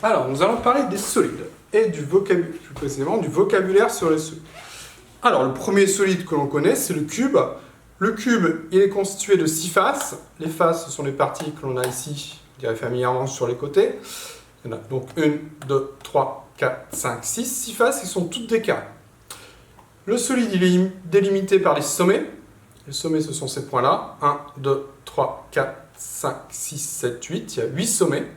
Alors, nous allons parler des solides et du vocabulaire, plus précisément du vocabulaire sur les solides. Alors, le premier solide que l'on connaît, c'est le cube. Le cube, il est constitué de 6 faces. Les faces, ce sont les parties que l'on a ici, je dirais familièrement, sur les côtés. Il y en a donc 1, 2, 3, 4, 5, 6. 6 faces qui sont toutes des carrés. Le solide, il est délimité par les sommets. Les sommets, ce sont ces points-là. 1, 2, 3, 4, 5, 6, 7, 8. Il y a 8 sommets.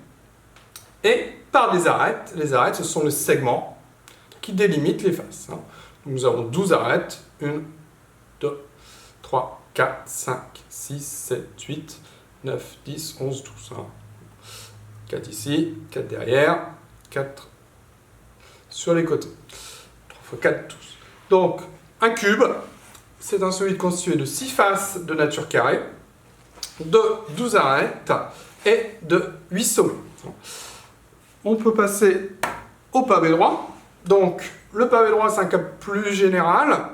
Et par des arêtes. Les arêtes, ce sont les segments qui délimitent les faces. Donc, nous avons 12 arêtes. 1, 2, 3, 4, 5, 6, 7, 8, 9, 10, 11, 12. 4 ici, 4 derrière, 4 sur les côtés. 3 fois 4, 12. Donc, un cube, c'est un solide constitué de 6 faces de nature carrée, de 12 arêtes et de 8 sommets. On peut passer au pavé droit. Donc, le pavé droit, c'est un cas plus général.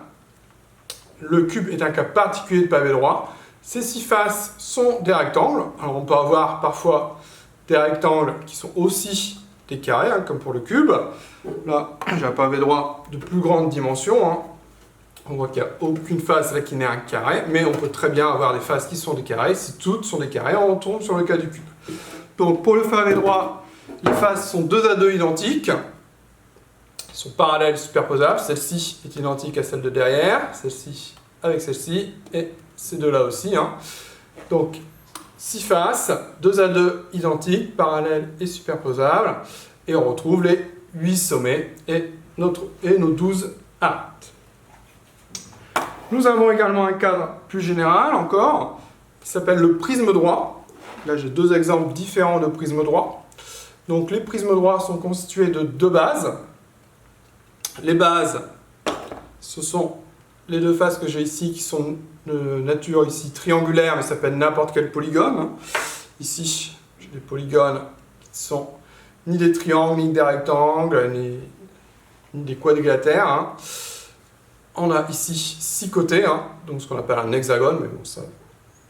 Le cube est un cas particulier de pavé droit. Ces 6 faces sont des rectangles. Alors, on peut avoir parfois des rectangles qui sont aussi des carrés, comme pour le cube. Là, j'ai un pavé droit de plus grande dimension. On voit qu'il n'y a aucune face là qui n'est un carré, mais on peut très bien avoir des faces qui sont des carrés. Si toutes sont des carrés, on tombe sur le cas du cube. Donc, pour le pavé droit, les faces sont 2 à 2 identiques. Elles sont parallèles, superposables. Celle-ci est identique à celle de derrière, celle-ci avec celle-ci, et ces deux-là aussi. Donc, 6 faces, 2 à 2 identiques, parallèles et superposables. Et on retrouve les 8 sommets et nos 12 arêtes. Nous avons également un cadre plus général encore, qui s'appelle le prisme droit. Là, j'ai 2 exemples différents de prisme droit. Donc, les prismes droits sont constitués de 2 bases. Les bases, ce sont les 2 faces que j'ai ici, qui sont de nature ici triangulaire, mais ça peut être n'importe quel polygone. Ici, j'ai des polygones qui ne sont ni des triangles, ni des rectangles, ni des quadrilatères. On a ici 6 côtés, donc ce qu'on appelle un hexagone, mais bon, ça,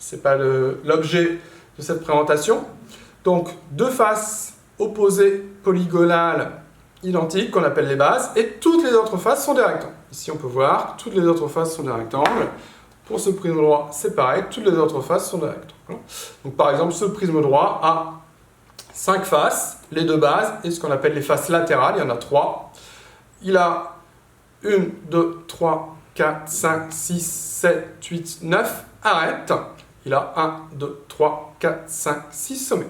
c'est pas l'objet de cette présentation. Donc, 2 faces opposées polygonales identiques, qu'on appelle les bases, et toutes les autres faces sont des rectangles. Ici, on peut voir que toutes les autres faces sont des rectangles. Pour ce prisme droit, c'est pareil, toutes les autres faces sont des rectangles. Donc, par exemple, ce prisme droit a 5 faces, les 2 bases, et ce qu'on appelle les faces latérales, il y en a 3. Il a 1, 2, 3, 4, 5, 6, 7, 8, 9 arêtes. Il a 1, 2, 3, 4, 5, 6 sommets.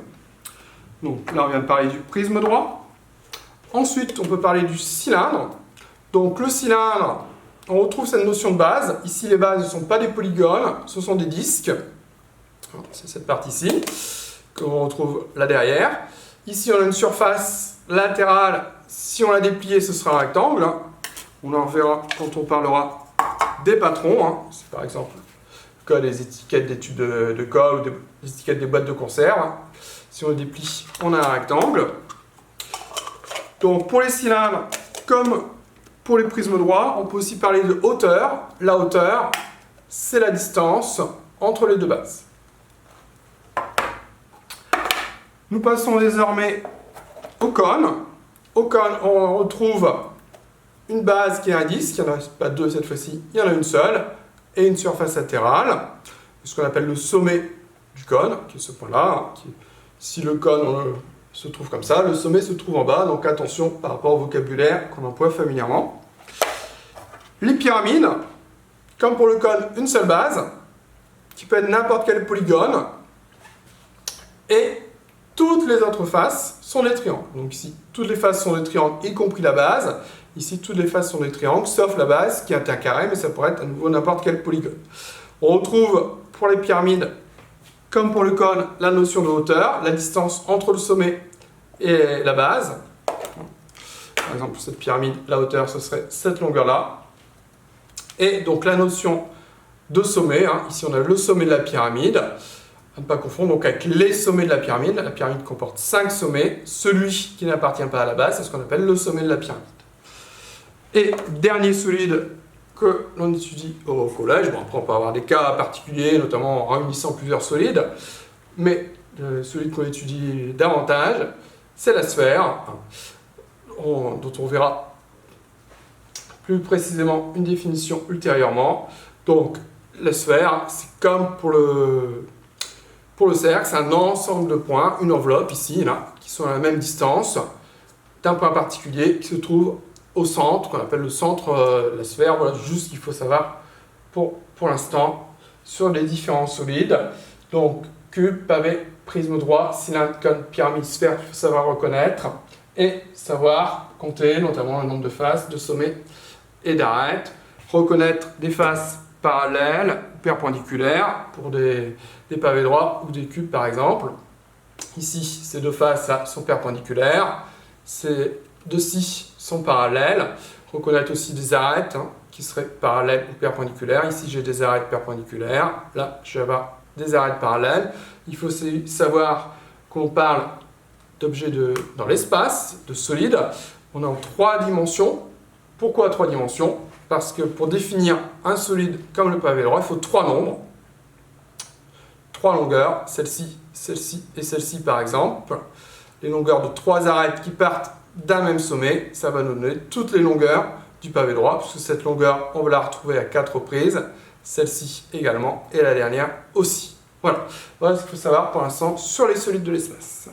Donc là, on vient de parler du prisme droit. Ensuite, on peut parler du cylindre. Donc le cylindre, on retrouve cette notion de base. Ici, les bases ne sont pas des polygones, ce sont des disques. C'est cette partie-ci qu'on retrouve là derrière. Ici, on a une surface latérale. Si on la déplie, ce sera un rectangle. On en verra quand on parlera des patrons. C'est par exemple le cas des étiquettes d'études de cas ou des étiquettes des boîtes de conserve. Si on le déplie, on a un rectangle. Donc pour les cylindres, comme pour les prismes droits, on peut aussi parler de hauteur. La hauteur, c'est la distance entre les 2 bases. Nous passons désormais au cône. Au cône, on retrouve une base qui est un disque. Il n'y en a pas 2 cette fois-ci, il y en a une seule. Et une surface latérale, ce qu'on appelle le sommet du cône, qui est ce point-là. Si le cône se trouve comme ça, le sommet se trouve en bas, donc attention par rapport au vocabulaire qu'on emploie familièrement. Les pyramides, comme pour le cône, une seule base, qui peut être n'importe quel polygone, et toutes les autres faces sont des triangles. Donc ici, toutes les faces sont des triangles, y compris la base. Ici, toutes les faces sont des triangles, sauf la base, qui est un carré, mais ça pourrait être à nouveau n'importe quel polygone. On retrouve, pour les pyramides, comme pour le cône, la notion de hauteur, la distance entre le sommet et la base. Par exemple, pour cette pyramide, la hauteur, ce serait cette longueur-là. Et donc la notion de sommet, ici on a le sommet de la pyramide, à ne pas confondre donc avec les sommets de la pyramide. La pyramide comporte 5 sommets. Celui qui n'appartient pas à la base, c'est ce qu'on appelle le sommet de la pyramide. Et dernier solide que l'on étudie au collège, bon, après on peut avoir des cas particuliers, notamment en réunissant plusieurs solides, mais le solide qu'on étudie davantage, c'est la sphère, dont on verra plus précisément une définition ultérieurement. Donc, la sphère, c'est comme pour le cercle, c'est un ensemble de points, une enveloppe ici, là, qui sont à la même distance d'un point particulier qui se trouve au centre, qu'on appelle le centre de la sphère. Voilà juste ce qu'il faut savoir pour l'instant sur les différents solides. Donc, cube, pavé, prisme droit, cylindre, cône, pyramide, sphère, il faut savoir reconnaître et savoir compter, notamment le nombre de faces, de sommets et d'arêtes. Reconnaître des faces parallèles, perpendiculaires, pour des pavés droits ou des cubes par exemple. Ici, ces deux faces sont perpendiculaires, ces deux-ci sont parallèles. Reconnaître aussi des arêtes qui seraient parallèles ou perpendiculaires. Ici, j'ai des arêtes perpendiculaires. Là, je vais avoir des arêtes parallèles. Il faut savoir qu'on parle d'objets dans l'espace, de solides. On est en 3 dimensions. Pourquoi 3 dimensions? Parce que pour définir un solide comme le pavé droit, il faut 3 nombres. 3 longueurs, celle-ci, celle-ci et celle-ci par exemple. Les longueurs de 3 arêtes qui partent d'un même sommet, ça va nous donner toutes les longueurs du pavé droit, puisque cette longueur, on va la retrouver à 4 reprises, celle-ci également, et la dernière aussi. Voilà ce qu'il faut savoir pour l'instant sur les solides de l'espace.